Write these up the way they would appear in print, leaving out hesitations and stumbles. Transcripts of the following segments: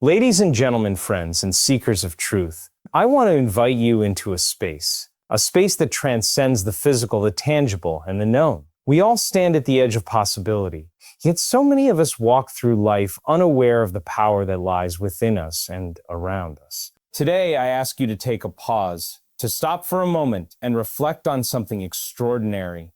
Ladies and gentlemen, friends and seekers of truth, I want to invite you into a space that transcends the physical, the tangible, and the known. We all stand at the edge of possibility, yet so many of us walk through life unaware of the power that lies within us and around us. Today, I ask you to take a pause, to stop for a moment and reflect on something extraordinary.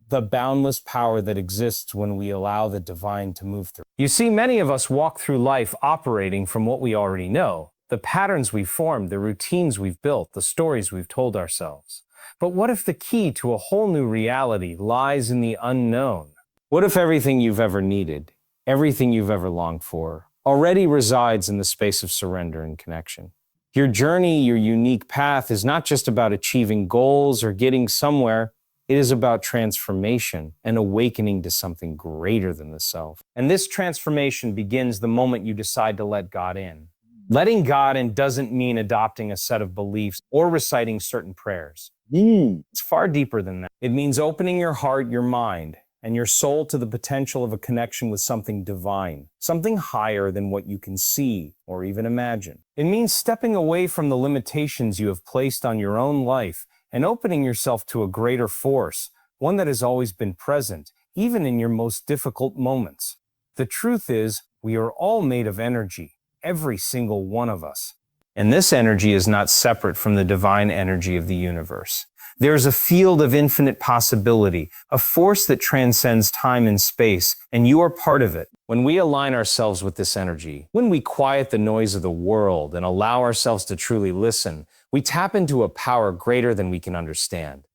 The boundless power that exists when we allow the divine to move through. You see, many of us walk through life operating from what we already know, the patterns we've formed, the routines we've built, the stories we've told ourselves. But what if the key to a whole new reality lies in the unknown? What if everything you've ever needed, everything you've ever longed for, already resides in the space of surrender and connection? Your journey, your unique path is not just about achieving goals or getting somewhere. It is about transformation and awakening to something greater than the self. And this transformation begins the moment you decide to let God in. Letting God in doesn't mean adopting a set of beliefs or reciting certain prayers. It's far deeper than that. It means opening your heart, your mind, and your soul to the potential of a connection with something divine, something higher than what you can see or even imagine. It means stepping away from the limitations you have placed on your own life and opening yourself to a greater force, one that has always been present, even in your most difficult moments. The truth is, we are all made of energy, every single one of us. And this energy is not separate from the divine energy of the universe. There is a field of infinite possibility, a force that transcends time and space, and you are part of it. When we align ourselves with this energy, when we quiet the noise of the world and allow ourselves to truly listen, we tap into a power greater than we can understand.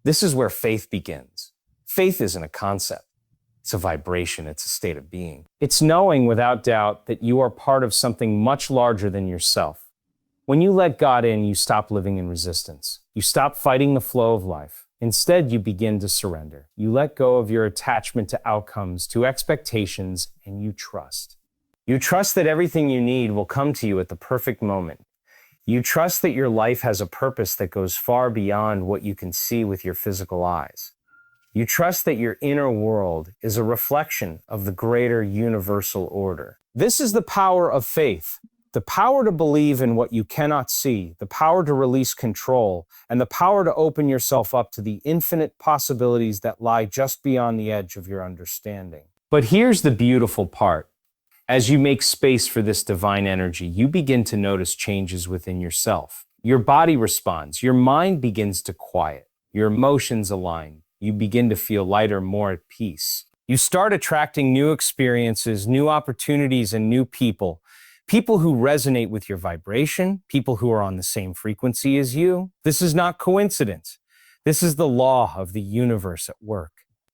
This is where faith begins. Faith isn't a concept. It's a vibration. It's a state of being. It's knowing without doubt that you are part of something much larger than yourself. When you let God in, you stop living in resistance. You stop fighting the flow of life. Instead, you begin to surrender. You let go of your attachment to outcomes, to expectations, and you trust. You trust that everything you need will come to you at the perfect moment. You trust that your life has a purpose that goes far beyond what you can see with your physical eyes. You trust that your inner world is a reflection of the greater universal order. This is the power of faith. The power to believe in what you cannot see, the power to release control, and the power to open yourself up to the infinite possibilities that lie just beyond the edge of your understanding. But here's the beautiful part. As you make space for this divine energy, you begin to notice changes within yourself. Your body responds, your mind begins to quiet, your emotions align, you begin to feel lighter, more at peace. You start attracting new experiences, new opportunities, and new people. People who resonate with your vibration, people who are on the same frequency as you. This is not coincidence. This is the law of the universe at work.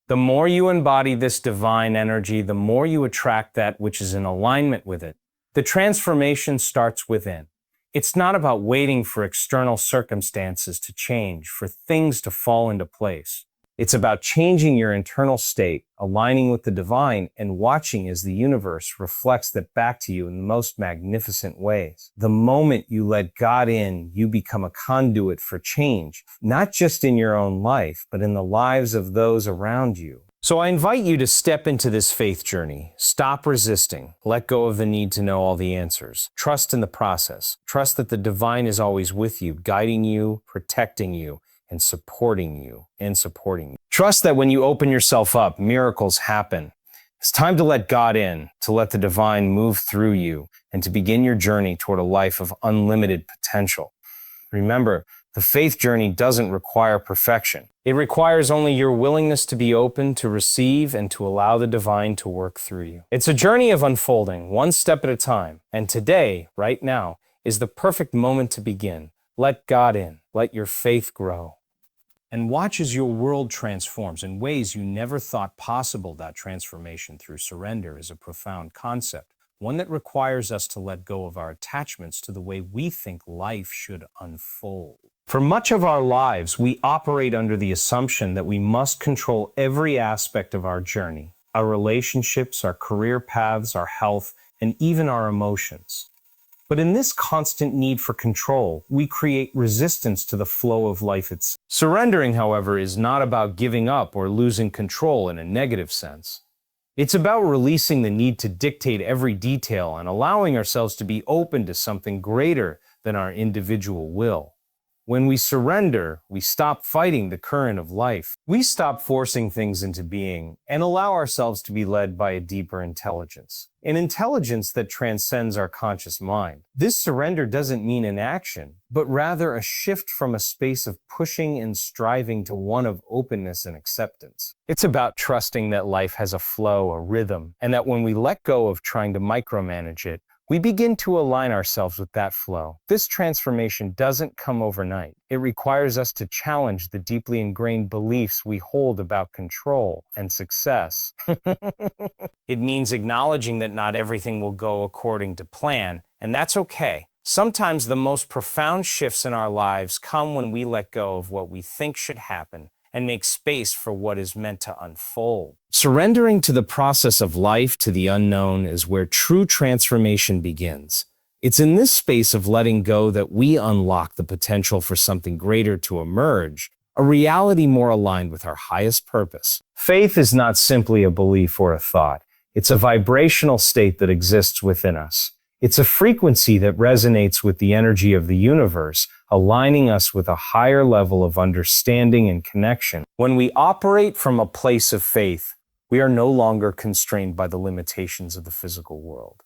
The more you embody this divine energy, the more you attract that which is in alignment with it. The transformation starts within. It's not about waiting for external circumstances to change, for things to fall into place. It's about changing your internal state, aligning with the divine, and watching as the universe reflects that back to you in the most magnificent ways. The moment you let God in, you become a conduit for change, not just in your own life, but in the lives of those around you. So I invite you to step into this faith journey. Stop resisting. Let go of the need to know all the answers. Trust in the process. Trust that the divine is always with you, guiding you, protecting you, and supporting you. Trust that when you open yourself up, miracles happen. It's time to let God in, to let the divine move through you, and to begin your journey toward a life of unlimited potential. Remember, the faith journey doesn't require perfection. It requires only your willingness to be open, to receive, and to allow the divine to work through you. It's a journey of unfolding, one step at a time. And today, right now, is the perfect moment to begin. Let God in. Let your faith grow. And watch as your world transforms in ways you never thought possible. That transformation through surrender is a profound concept, one that requires us to let go of our attachments to the way we think life should unfold. For much of our lives, we operate under the assumption that we must control every aspect of our journey, our relationships, our career paths, our health, and even our emotions. But in this constant need for control, we create resistance to the flow of life itself. Surrendering, however, is not about giving up or losing control in a negative sense. It's about releasing the need to dictate every detail and allowing ourselves to be open to something greater than our individual will. When we surrender, we stop fighting the current of life. We stop forcing things into being and allow ourselves to be led by a deeper intelligence, an intelligence that transcends our conscious mind. This surrender doesn't mean inaction, but rather a shift from a space of pushing and striving to one of openness and acceptance. It's about trusting that life has a flow, a rhythm, and that when we let go of trying to micromanage it, we begin to align ourselves with that flow. This transformation doesn't come overnight. It requires us to challenge the deeply ingrained beliefs we hold about control and success. It means acknowledging that not everything will go according to plan, and that's okay. Sometimes the most profound shifts in our lives come when we let go of what we think should happen and make space for what is meant to unfold. Surrendering to the process of life, to the unknown, is where true transformation begins. It's in this space of letting go that we unlock the potential for something greater to emerge, a reality more aligned with our highest purpose. Faith is not simply a belief or a thought. It's a vibrational state that exists within us. It's a frequency that resonates with the energy of the universe, aligning us with a higher level of understanding and connection. When we operate from a place of faith, we are no longer constrained by the limitations of the physical world.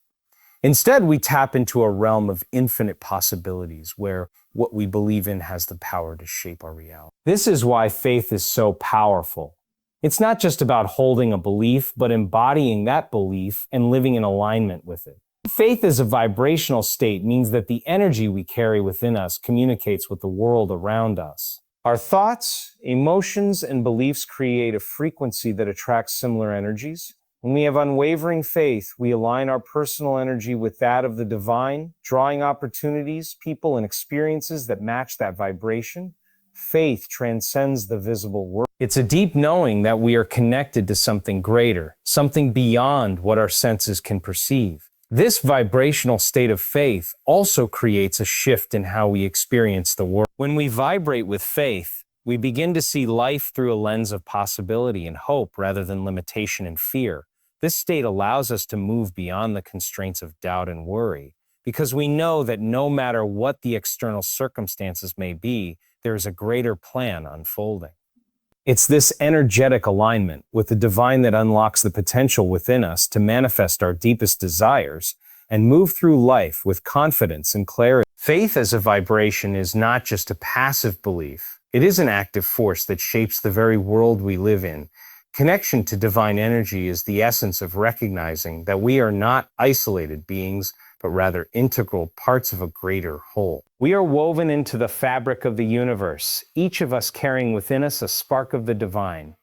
Instead, we tap into a realm of infinite possibilities where what we believe in has the power to shape our reality. This is why faith is so powerful. It's not just about holding a belief, but embodying that belief and living in alignment with it. Faith as a vibrational state means that the energy we carry within us communicates with the world around us. Our thoughts, emotions, and beliefs create a frequency that attracts similar energies. When we have unwavering faith, we align our personal energy with that of the divine, drawing opportunities, people, and experiences that match that vibration. Faith transcends the visible world. It's a deep knowing that we are connected to something greater, something beyond what our senses can perceive. This vibrational state of faith also creates a shift in how we experience the world. When we vibrate with faith, we begin to see life through a lens of possibility and hope rather than limitation and fear. This state allows us to move beyond the constraints of doubt and worry, because we know that no matter what the external circumstances may be, there is a greater plan unfolding. It's this energetic alignment with the divine that unlocks the potential within us to manifest our deepest desires and move through life with confidence and clarity. Faith as a vibration is not just a passive belief. It is an active force that shapes the very world we live in. Connection to divine energy is the essence of recognizing that we are not isolated beings, but rather integral parts of a greater whole. We are woven into the fabric of the universe, each of us carrying within us a spark of the divine.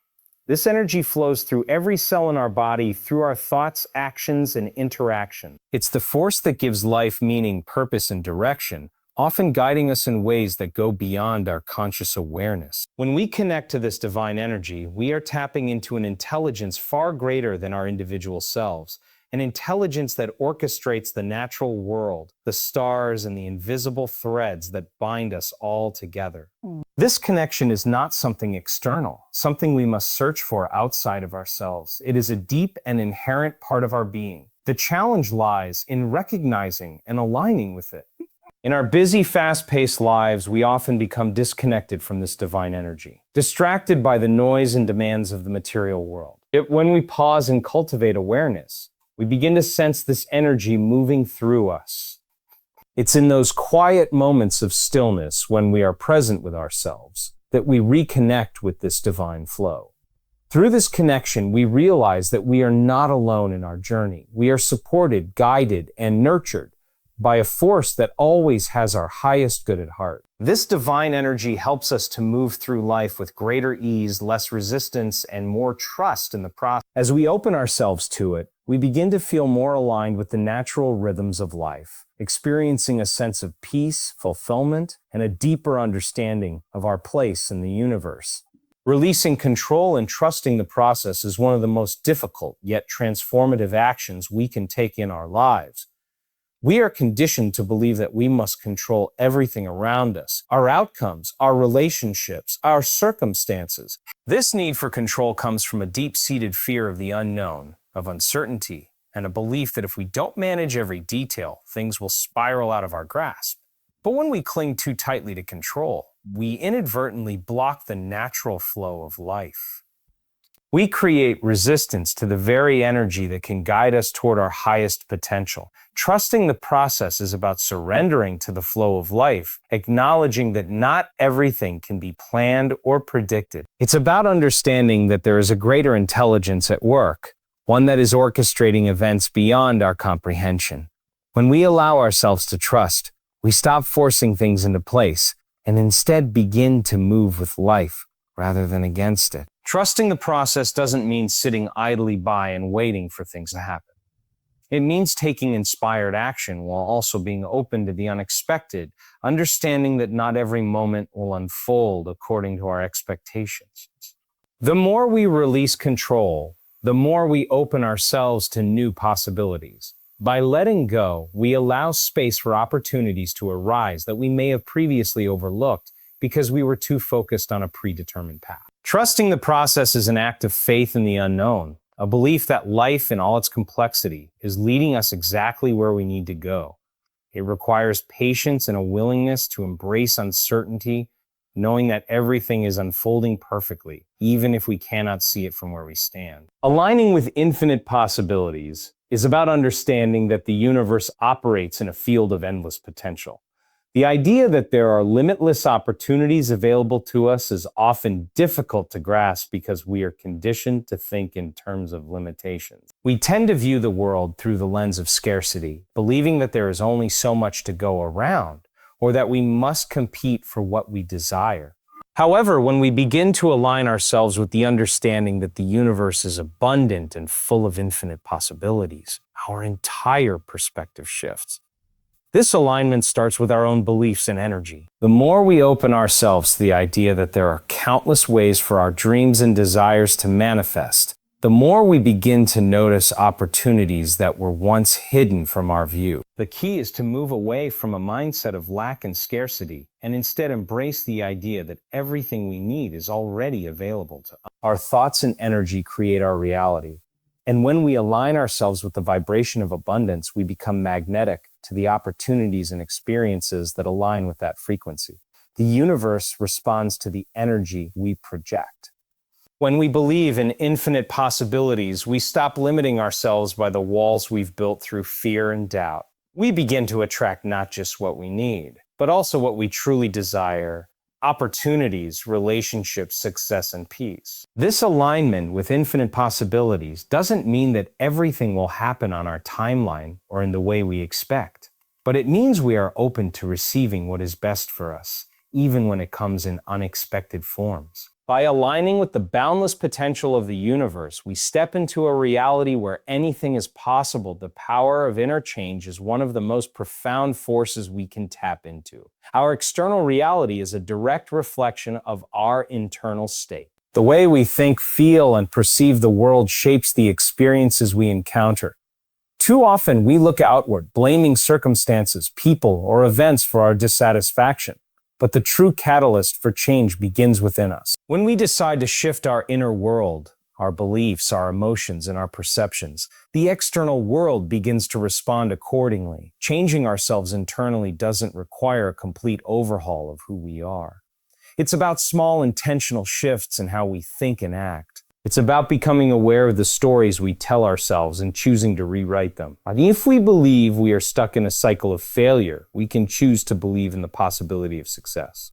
This energy flows through every cell in our body, through our thoughts, actions, and interaction. It's the force that gives life meaning, purpose, and direction, often guiding us in ways that go beyond our conscious awareness. When we connect to this divine energy, we are tapping into an intelligence far greater than our individual selves, an intelligence that orchestrates the natural world, the stars, and the invisible threads that bind us all together. This connection is not something external, something we must search for outside of ourselves. It is a deep and inherent part of our being. The challenge lies in recognizing and aligning with it. In our busy, fast-paced lives, we often become disconnected from this divine energy, distracted by the noise and demands of the material world. Yet when we pause and cultivate awareness, we begin to sense this energy moving through us. It's in those quiet moments of stillness when we are present with ourselves that we reconnect with this divine flow. Through this connection, we realize that we are not alone in our journey. We are supported, guided, and nurtured by a force that always has our highest good at heart. This divine energy helps us to move through life with greater ease, less resistance, and more trust in the process. As we open ourselves to it, we begin to feel more aligned with the natural rhythms of life, experiencing a sense of peace, fulfillment, and a deeper understanding of our place in the universe. Releasing control and trusting the process is one of the most difficult yet transformative actions we can take in our lives. We are conditioned to believe that we must control everything around us, our outcomes, our relationships, our circumstances. This need for control comes from a deep-seated fear of the unknown, of uncertainty, and a belief that if we don't manage every detail, things will spiral out of our grasp. But when we cling too tightly to control, we inadvertently block the natural flow of life. We create resistance to the very energy that can guide us toward our highest potential. Trusting the process is about surrendering to the flow of life, acknowledging that not everything can be planned or predicted. It's about understanding that there is a greater intelligence at work, one that is orchestrating events beyond our comprehension. When we allow ourselves to trust, we stop forcing things into place and instead begin to move with life rather than against it. Trusting the process doesn't mean sitting idly by and waiting for things to happen. It means taking inspired action while also being open to the unexpected, understanding that not every moment will unfold according to our expectations. The more we release control, the more we open ourselves to new possibilities. By letting go, we allow space for opportunities to arise that we may have previously overlooked because we were too focused on a predetermined path. Trusting the process is an act of faith in the unknown, a belief that life in all its complexity is leading us exactly where we need to go. It requires patience and a willingness to embrace uncertainty, knowing that everything is unfolding perfectly, even if we cannot see it from where we stand. Aligning with infinite possibilities is about understanding that the universe operates in a field of endless potential. The idea that there are limitless opportunities available to us is often difficult to grasp because we are conditioned to think in terms of limitations. We tend to view the world through the lens of scarcity, believing that there is only so much to go around, or that we must compete for what we desire. However, when we begin to align ourselves with the understanding that the universe is abundant and full of infinite possibilities, our entire perspective shifts. This alignment starts with our own beliefs and energy. The more we open ourselves to the idea that there are countless ways for our dreams and desires to manifest, the more we begin to notice opportunities that were once hidden from our view. The key is to move away from a mindset of lack and scarcity and instead embrace the idea that everything we need is already available to us. Our thoughts and energy create our reality. And when we align ourselves with the vibration of abundance, we become magnetic to the opportunities and experiences that align with that frequency. The universe responds to the energy we project. When we believe in infinite possibilities, we stop limiting ourselves by the walls we've built through fear and doubt. We begin to attract not just what we need, but also what we truly desire: opportunities, relationships, success, and peace. This alignment with infinite possibilities doesn't mean that everything will happen on our timeline or in the way we expect, but it means we are open to receiving what is best for us, even when it comes in unexpected forms. By aligning with the boundless potential of the universe, we step into a reality where anything is possible. The power of inner change is one of the most profound forces we can tap into. Our external reality is a direct reflection of our internal state. The way we think, feel, and perceive the world shapes the experiences we encounter. Too often, we look outward, blaming circumstances, people, or events for our dissatisfaction. But the true catalyst for change begins within us. When we decide to shift our inner world, our beliefs, our emotions, and our perceptions, the external world begins to respond accordingly. Changing ourselves internally doesn't require a complete overhaul of who we are. It's about small intentional shifts in how we think and act. It's about becoming aware of the stories we tell ourselves and choosing to rewrite them. And if we believe we are stuck in a cycle of failure, we can choose to believe in the possibility of success.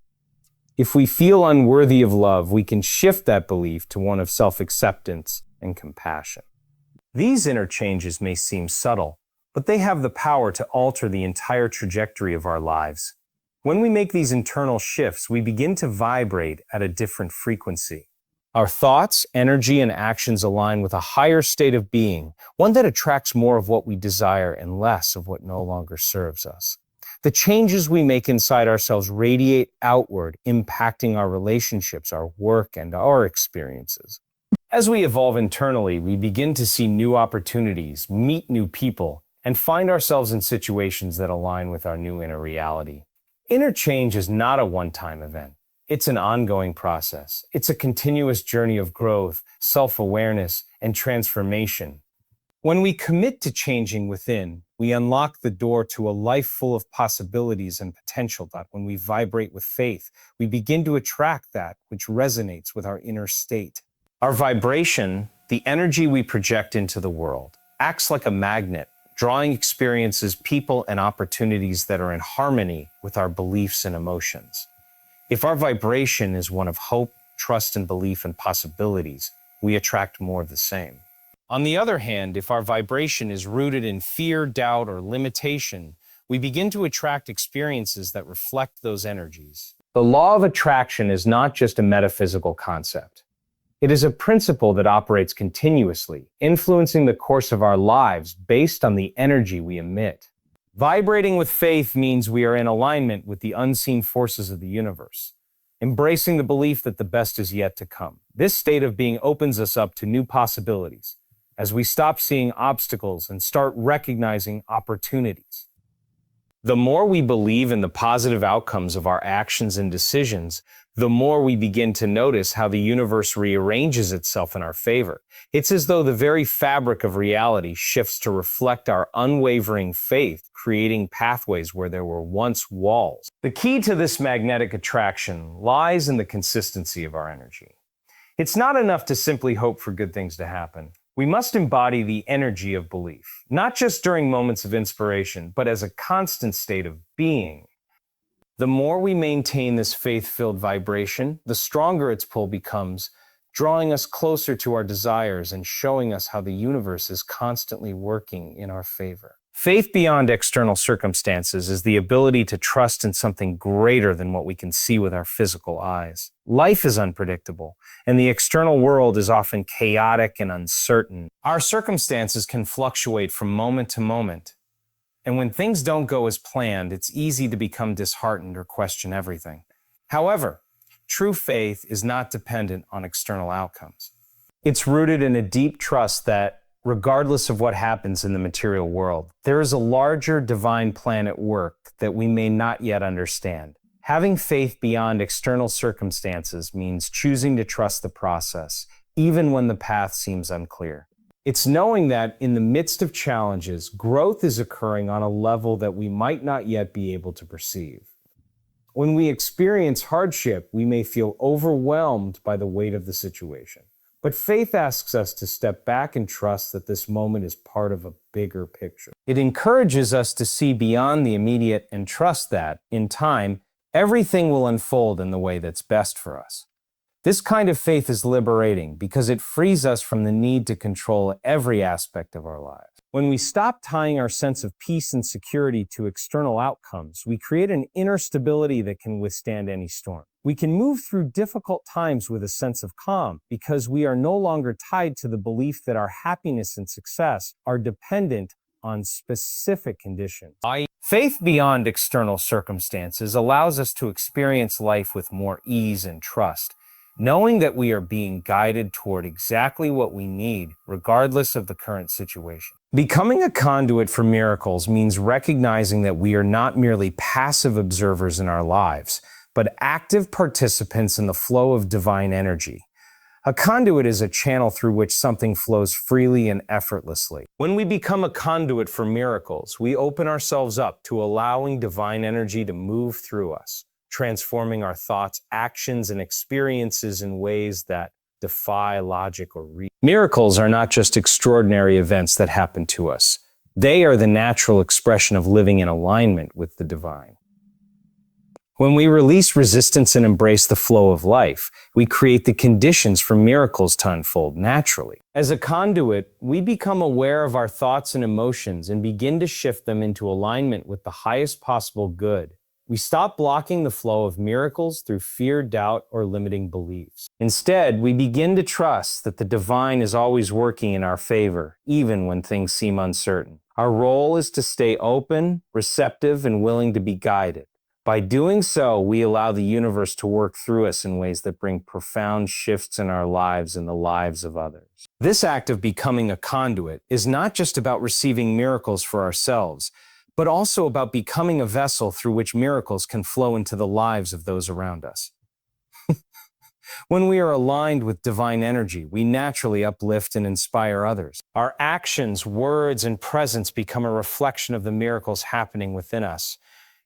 If we feel unworthy of love, we can shift that belief to one of self-acceptance and compassion. These inner changes may seem subtle, but they have the power to alter the entire trajectory of our lives. When we make these internal shifts, we begin to vibrate at a different frequency. Our thoughts, energy, and actions align with a higher state of being, one that attracts more of what we desire and less of what no longer serves us. The changes we make inside ourselves radiate outward, impacting our relationships, our work, and our experiences. As we evolve internally, we begin to see new opportunities, meet new people, and find ourselves in situations that align with our new inner reality. Inner change is not a one-time event. It's an ongoing process. It's a continuous journey of growth, self-awareness, and transformation. When we commit to changing within, we unlock the door to a life full of possibilities and potential. When we vibrate with faith, we begin to attract that which resonates with our inner state. Our vibration, the energy we project into the world, acts like a magnet, drawing experiences, people, and opportunities that are in harmony with our beliefs and emotions. If our vibration is one of hope, trust, and belief in possibilities, we attract more of the same. On the other hand, if our vibration is rooted in fear, doubt, or limitation, we begin to attract experiences that reflect those energies. The law of attraction is not just a metaphysical concept. It is a principle that operates continuously, influencing the course of our lives based on the energy we emit. Vibrating with faith means we are in alignment with the unseen forces of the universe, embracing the belief that the best is yet to come. This state of being opens us up to new possibilities, as we stop seeing obstacles and start recognizing opportunities. The more we believe in the positive outcomes of our actions and decisions, the more we begin to notice how the universe rearranges itself in our favor. It's as though the very fabric of reality shifts to reflect our unwavering faith, creating pathways where there were once walls. The key to this magnetic attraction lies in the consistency of our energy. It's not enough to simply hope for good things to happen. We must embody the energy of belief, not just during moments of inspiration, but as a constant state of being. The more we maintain this faith-filled vibration, the stronger its pull becomes, drawing us closer to our desires and showing us how the universe is constantly working in our favor. Faith beyond external circumstances is the ability to trust in something greater than what we can see with our physical eyes. Life is unpredictable, and the external world is often chaotic and uncertain. Our circumstances can fluctuate from moment to moment, and when things don't go as planned, it's easy to become disheartened or question everything. However, true faith is not dependent on external outcomes. It's rooted in a deep trust that, regardless of what happens in the material world, there is a larger divine plan at work that we may not yet understand. Having faith beyond external circumstances means choosing to trust the process, even when the path seems unclear. It's knowing that in the midst of challenges, growth is occurring on a level that we might not yet be able to perceive. When we experience hardship, we may feel overwhelmed by the weight of the situation. But faith asks us to step back and trust that this moment is part of a bigger picture. It encourages us to see beyond the immediate and trust that, in time, everything will unfold in the way that's best for us. This kind of faith is liberating because it frees us from the need to control every aspect of our lives. When we stop tying our sense of peace and security to external outcomes, we create an inner stability that can withstand any storm. We can move through difficult times with a sense of calm because we are no longer tied to the belief that our happiness and success are dependent on specific conditions. Faith beyond external circumstances allows us to experience life with more ease and trust, knowing that we are being guided toward exactly what we need, regardless of the current situation. Becoming a conduit for miracles means recognizing that we are not merely passive observers in our lives, but active participants in the flow of divine energy. A conduit is a channel through which something flows freely and effortlessly. When we become a conduit for miracles, we open ourselves up to allowing divine energy to move through us, transforming our thoughts, actions, and experiences in ways that defy logic or reason. Miracles are not just extraordinary events that happen to us. They are the natural expression of living in alignment with the divine. When we release resistance and embrace the flow of life, we create the conditions for miracles to unfold naturally. As a conduit, we become aware of our thoughts and emotions and begin to shift them into alignment with the highest possible good. We stop blocking the flow of miracles through fear, doubt, or limiting beliefs. Instead, we begin to trust that the divine is always working in our favor, even when things seem uncertain. Our role is to stay open, receptive, and willing to be guided. By doing so, we allow the universe to work through us in ways that bring profound shifts in our lives and the lives of others. This act of becoming a conduit is not just about receiving miracles for ourselves, but also about becoming a vessel through which miracles can flow into the lives of those around us. When we are aligned with divine energy, we naturally uplift and inspire others. Our actions, words, and presence become a reflection of the miracles happening within us,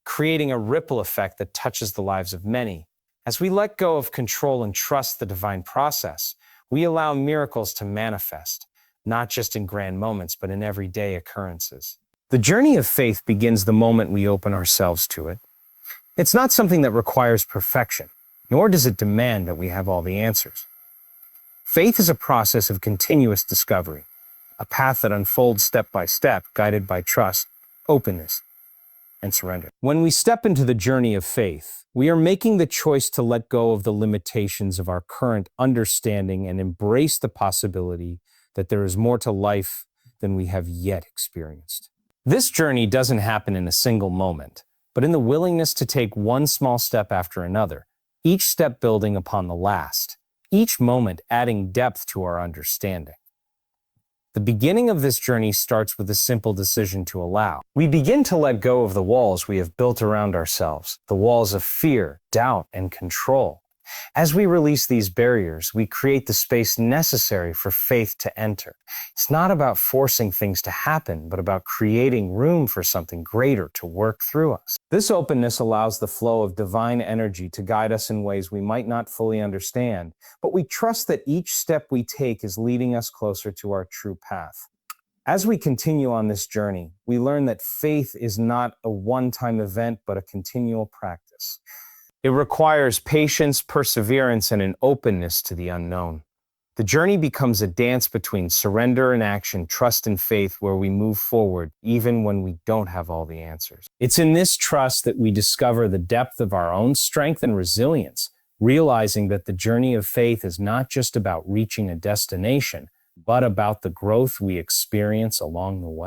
creating a ripple effect that touches the lives of many. As we let go of control and trust the divine process, we allow miracles to manifest, not just in grand moments, but in everyday occurrences. The journey of faith begins the moment we open ourselves to it. It's not something that requires perfection, nor does it demand that we have all the answers. Faith is a process of continuous discovery, a path that unfolds step by step, guided by trust, openness, and surrender. When we step into the journey of faith, we are making the choice to let go of the limitations of our current understanding and embrace the possibility that there is more to life than we have yet experienced. This journey doesn't happen in a single moment, but in the willingness to take one small step after another, each step building upon the last, each moment adding depth to our understanding. The beginning of this journey starts with a simple decision to allow. We begin to let go of the walls we have built around ourselves, the walls of fear, doubt, and control. As we release these barriers, we create the space necessary for faith to enter. It's not about forcing things to happen, but about creating room for something greater to work through us. This openness allows the flow of divine energy to guide us in ways we might not fully understand, but we trust that each step we take is leading us closer to our true path. As we continue on this journey, we learn that faith is not a one-time event, but a continual practice. It requires patience, perseverance, and an openness to the unknown. The journey becomes a dance between surrender and action, trust and faith, where we move forward even when we don't have all the answers. It's in this trust that we discover the depth of our own strength and resilience, realizing that the journey of faith is not just about reaching a destination, but about the growth we experience along the way.